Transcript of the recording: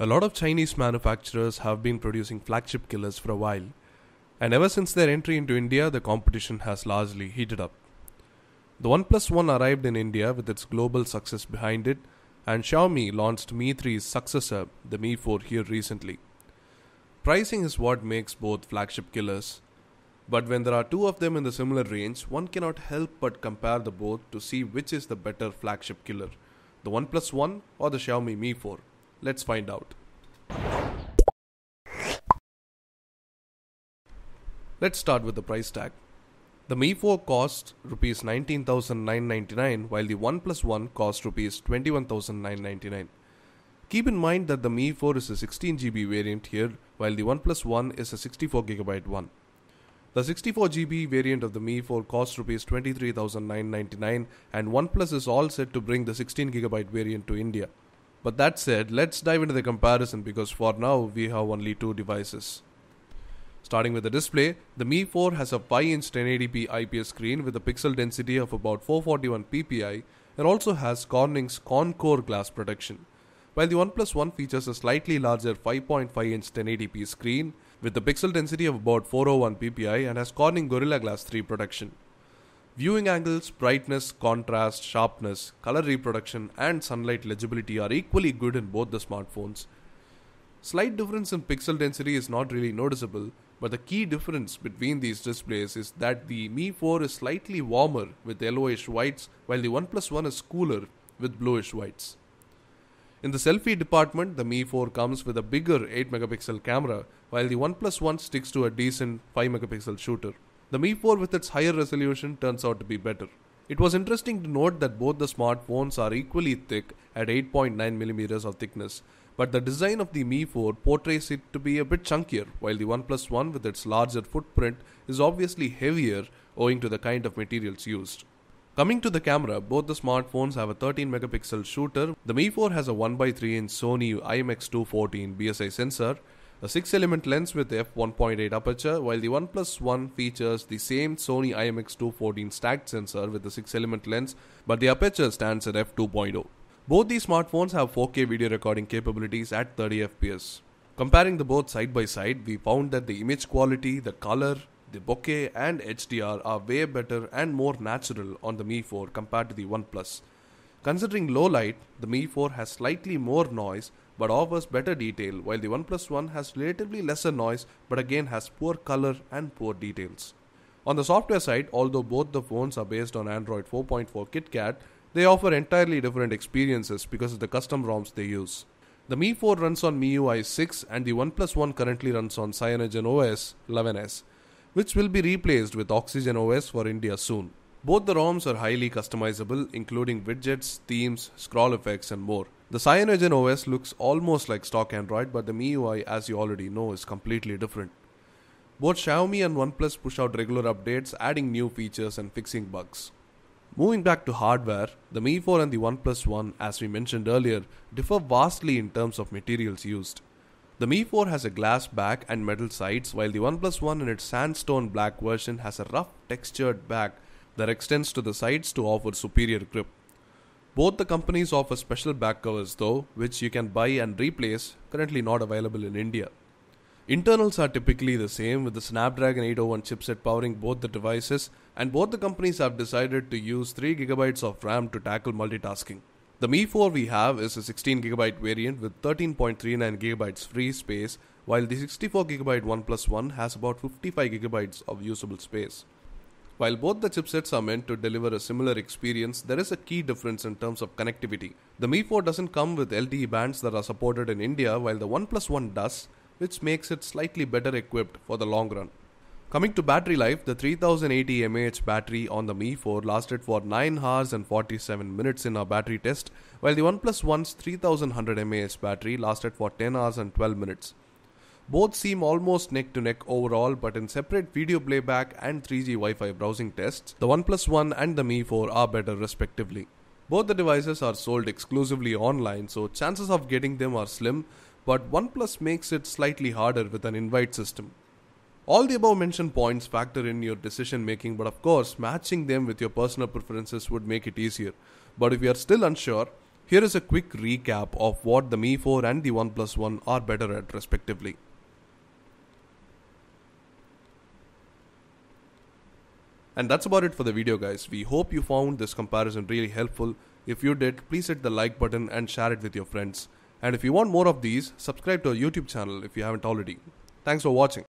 A lot of Chinese manufacturers have been producing flagship killers for a while, and ever since their entry into India, the competition has largely heated up. The OnePlus One arrived in India with its global success behind it, and Xiaomi launched Mi3's successor, the Mi4, here recently. Pricing is what makes both flagship killers, but when there are two of them in the similar range, one cannot help but compare the both to see which is the better flagship killer, the OnePlus One or the Xiaomi Mi4. Let's find out. Let's start with the price tag. The Mi4 cost Rs 19,999 while the OnePlus One cost Rs 21,999. Keep in mind that the Mi4 is a 16GB variant here while the OnePlus One is a 64GB one. The 64GB variant of the Mi4 costs Rs 23,999 and OnePlus is all set to bring the 16GB variant to India. But that said, let's dive into the comparison because for now we have only two devices. Starting with the display, the Mi4 has a 5-inch 1080p IPS screen with a pixel density of about 441 ppi and also has Corning's Concore glass protection, while the OnePlus One features a slightly larger 5.5-inch 1080p screen with a pixel density of about 401 ppi and has Corning Gorilla Glass 3 protection. Viewing angles, brightness, contrast, sharpness, color reproduction and sunlight legibility are equally good in both the smartphones. Slight difference in pixel density is not really noticeable, but the key difference between these displays is that the Mi4 is slightly warmer with yellowish whites while the OnePlus One is cooler with bluish whites. In the selfie department, the Mi4 comes with a bigger 8MP camera while the OnePlus One sticks to a decent 5MP shooter. The Mi4 with its higher resolution turns out to be better. It was interesting to note that both the smartphones are equally thick at 8.9mm of thickness, but the design of the Mi4 portrays it to be a bit chunkier, while the OnePlus One with its larger footprint is obviously heavier owing to the kind of materials used. Coming to the camera, both the smartphones have a 13MP shooter. The Mi4 has a 1x3-inch Sony IMX214 BSI sensor, a 6-element lens with f1.8 aperture, while the OnePlus One features the same Sony IMX214 stacked sensor with the 6-element lens, but the aperture stands at f2.0. Both these smartphones have 4K video recording capabilities at 30fps. Comparing the both side by side, we found that the image quality, the color, the bokeh and HDR are way better and more natural on the Mi4 compared to the OnePlus. Considering low light, the Mi4 has slightly more noise but offers better detail, while the OnePlus One has relatively lesser noise but again has poor color and poor details. On the software side, although both the phones are based on Android 4.4 KitKat, they offer entirely different experiences because of the custom ROMs they use. The Mi4 runs on MIUI 6 and the OnePlus One currently runs on CyanogenOS 11s, which will be replaced with OxygenOS for India soon. Both the ROMs are highly customizable, including widgets, themes, scroll effects and more. The CyanogenOS looks almost like stock Android, but the MIUI, as you already know, is completely different. Both Xiaomi and OnePlus push out regular updates, adding new features and fixing bugs. Moving back to hardware, the Mi4 and the OnePlus One, as we mentioned earlier, differ vastly in terms of materials used. The Mi4 has a glass back and metal sides, while the OnePlus One in its sandstone black version has a rough textured back that extends to the sides to offer superior grip. Both the companies offer special back covers though, which you can buy and replace, currently not available in India. Internals are typically the same, with the Snapdragon 801 chipset powering both the devices, and both the companies have decided to use 3GB of RAM to tackle multitasking. The Mi4 we have is a 16GB variant with 13.39GB free space, while the 64GB OnePlus One has about 55GB of usable space. While both the chipsets are meant to deliver a similar experience, there is a key difference in terms of connectivity. The Mi4 doesn't come with LTE bands that are supported in India, while the OnePlus One does, which makes it slightly better equipped for the long run. Coming to battery life, the 3080 mAh battery on the Mi4 lasted for 9 hours and 47 minutes in our battery test, while the OnePlus One's 3100 mAh battery lasted for 10 hours and 12 minutes. Both seem almost neck to neck overall, but in separate video playback and 3G Wi-Fi browsing tests, the OnePlus One and the Mi4 are better respectively. Both the devices are sold exclusively online, so chances of getting them are slim, but OnePlus makes it slightly harder with an invite system. All the above mentioned points factor in your decision making, but of course matching them with your personal preferences would make it easier. But if you are still unsure, Here is a quick recap of what the Mi 4 and the OnePlus One are better at respectively. And that's about it for the video, guys. We hope you found this comparison really helpful. If you did, please hit the like button and share it with your friends. And if you want more of these, subscribe to our YouTube channel if you haven't already. Thanks for watching.